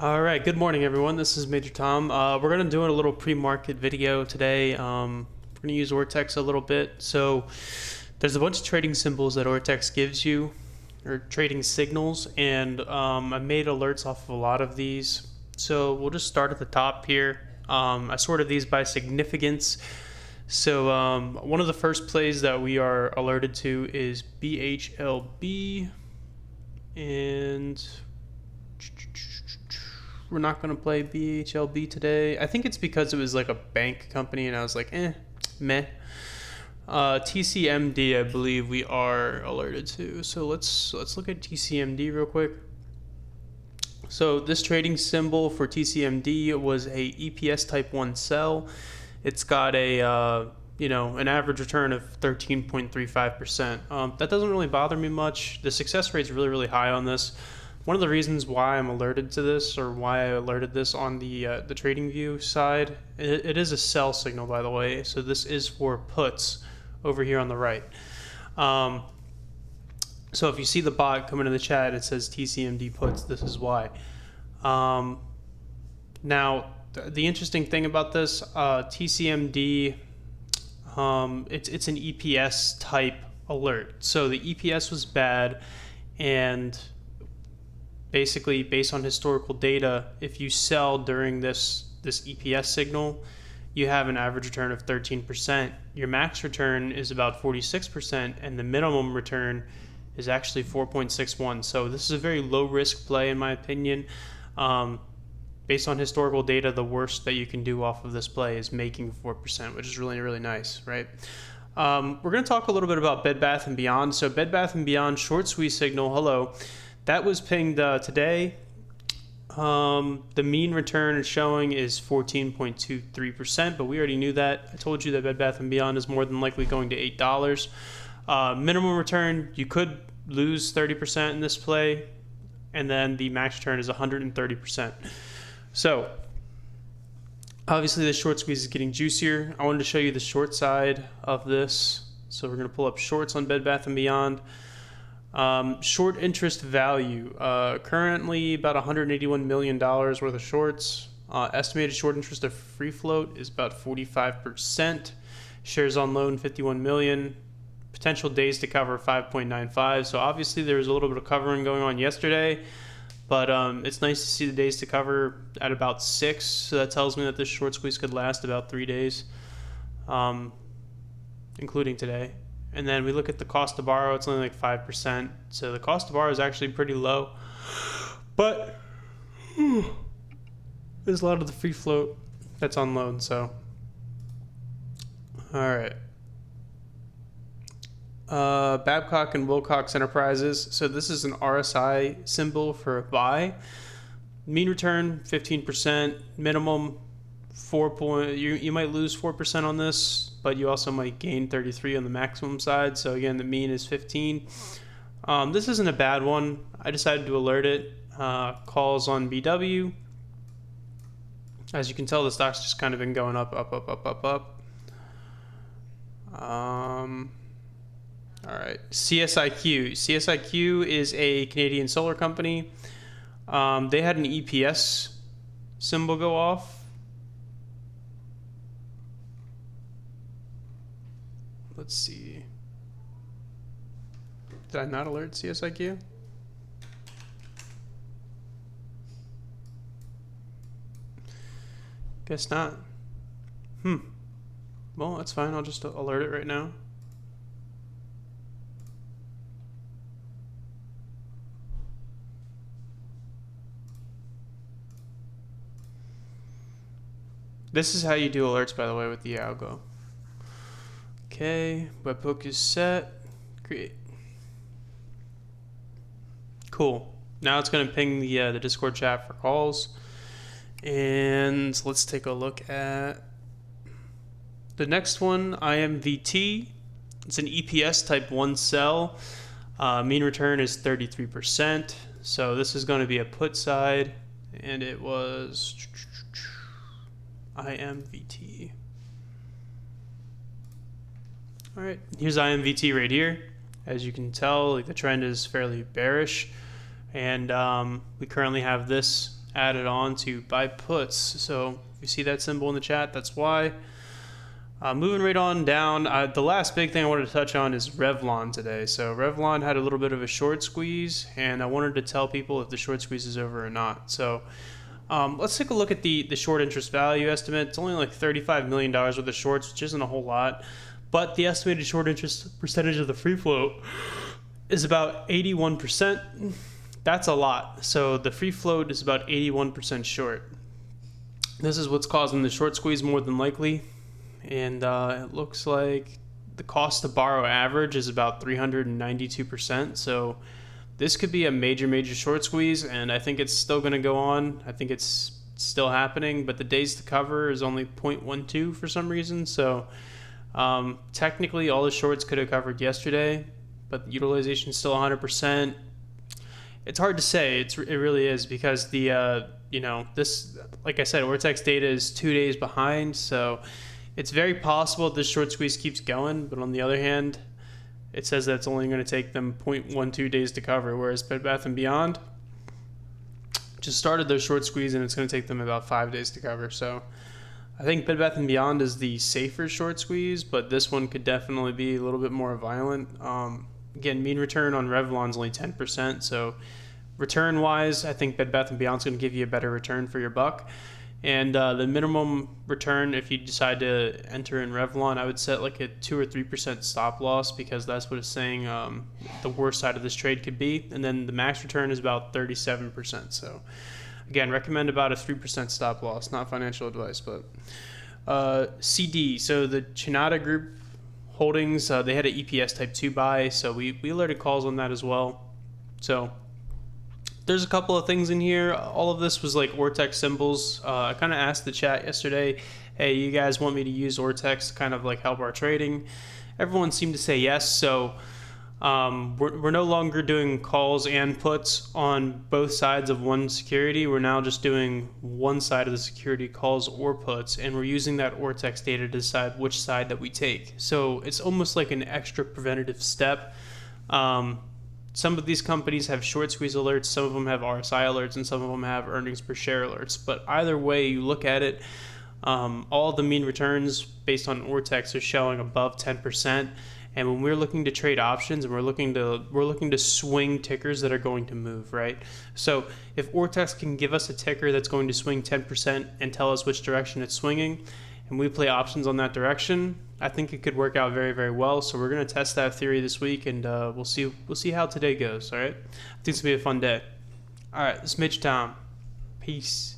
All right, good morning, everyone. This is Major Tom. We're going to do a little pre-market video today. We're going to use Ortex a little bit. So there's a bunch of trading symbols that Ortex gives you, or trading signals, and I made alerts off of a lot of these. So we'll just start at the top here. I sorted these by significance. So one of the first plays that we are alerted to is BHLB, and we're not going to play BHLB today. I think it's because it was like a bank company and I was like, meh. TCMD, I believe we are alerted to. So let's look at TCMD real quick. So this trading symbol for TCMD was a EPS type 1 sell. It's got a an average return of 13.35%. That doesn't really bother me much. The success rate is really, really high on this. One of the reasons why I'm alerted to this, or why I alerted this on the trading view side, it is a sell signal, by the way. So this is for puts over here on the right. So if you see the bot come into the chat, it says TCMD puts. This is why. Now, the interesting thing about this, TCMD, it's an EPS type alert. So the EPS was bad, and basically, based on historical data, if you sell during this EPS signal, you have an average return of 13%. Your max return is about 46%, and the minimum return is actually 4.61. So this is a very low risk play, in my opinion. Based on historical data, the worst that you can do off of this play is making 4%, which is really, really nice, right? We're going to talk a little bit about Bed Bath & Beyond. So Bed Bath & Beyond short squeeze signal, hello. That was pinged today. The mean return is showing is 14.23%, but we already knew that. I told you that Bed Bath & Beyond is more than likely going to $8. Minimum return, you could lose 30% in this play, and then the max return is 130%. So obviously the short squeeze is getting juicier. I wanted to show you the short side of this. So we're going to pull up shorts on Bed Bath & Beyond. Short interest value, currently about $181 million worth of shorts. Estimated short interest of free float is about 45%. Shares on loan 51 million. Potential days to cover 5.95. So obviously there was a little bit of covering going on yesterday, but it's nice to see the days to cover at about 6. So that tells me that this short squeeze could last about 3 days, including today. And then we look at the cost to borrow, it's only like 5%. So the cost to borrow is actually pretty low. But there's a lot of the free float that's on loan, so. All right. Babcock and Wilcox Enterprises. So this is an RSI symbol for a buy. Mean return, 15%. Minimum, 4 you might lose 4% on this, but you also might gain 33 on the maximum side. So again, the mean is 15. This isn't a bad one. I decided to alert it. Calls on BW. As you can tell, the stock's just kind of been going up. All right, CSIQ. CSIQ is a Canadian solar company. They had an EPS symbol go off. Let's see. Did I not alert CSIQ? Guess not. Well, that's fine. I'll just alert it right now. This is how you do alerts, by the way, with the algo. Okay, webhook is set. Create. Cool. Now it's going to ping the Discord chat for calls. And let's take a look at the next one, IMVT. It's an EPS type 1 sell. Mean return is 33%. So this is going to be a put side, and it was IMVT. All right, here's IMVT right here. As you can tell, like, the trend is fairly bearish, and we currently have this added on to buy puts. So if you see that symbol in the chat, that's why. Moving right on down, the last big thing I wanted to touch on is Revlon today. So Revlon had a little bit of a short squeeze, and I wanted to tell people if the short squeeze is over or not. So let's take a look at the short interest value estimate. It's only like $35 million worth of shorts, which isn't a whole lot. But the estimated short interest percentage of the free float is about 81%. That's a lot. So the free float is about 81% short. This is what's causing the short squeeze more than likely. And it looks like the cost to borrow average is about 392%. So this could be a major short squeeze, and I think it's still going to go on. I think it's still happening, but the days to cover is only 0.12 for some reason. So technically all the shorts could have covered yesterday, but utilization is still 100%. It's hard to say. It really is, because the this, like I said, Ortex data is 2 days behind, so it's very possible this short squeeze keeps going. But on the other hand, it says that it's only going to take them 0.12 days to cover, whereas Bed Bath & Beyond just started their short squeeze and it's going to take them about 5 days to cover. So I think Bed Bath & Beyond is the safer short squeeze, but this one could definitely be a little bit more violent. Again, mean return on Revlon is only 10%, so return-wise, I think Bed Bath & Beyond is going to give you a better return for your buck. And the minimum return, if you decide to enter in Revlon, I would set like a 2 or 3% stop loss, because that's what it's saying the worst side of this trade could be. And then the max return is about 37%. So again, recommend about a 3% stop loss. Not financial advice, but CD. So the Chinata Group Holdings, they had an EPS type 2 buy, so we alerted calls on that as well. So there's a couple of things in here. All of this was like Ortex symbols. I kind of asked the chat yesterday, hey, you guys want me to use Ortex to kind of like help our trading? Everyone seemed to say yes. So we're no longer doing calls and puts on both sides of one security. We're now just doing one side of the security, calls or puts, and we're using that Ortex data to decide which side that we take. So it's almost like an extra preventative step. Some of these companies have short squeeze alerts, some of them have RSI alerts, and some of them have earnings per share alerts. But either way you look at it, all the mean returns based on Ortex are showing above 10%. And when we're looking to trade options, and we're looking to swing tickers that are going to move, right? So if Ortex can give us a ticker that's going to swing 10% and tell us which direction it's swinging, and we play options on that direction, I think it could work out very well. So we're going to test that theory this week, and we'll see how today goes. All right, I think it's gonna be a fun day. All right, this is Mitch Tom. Peace.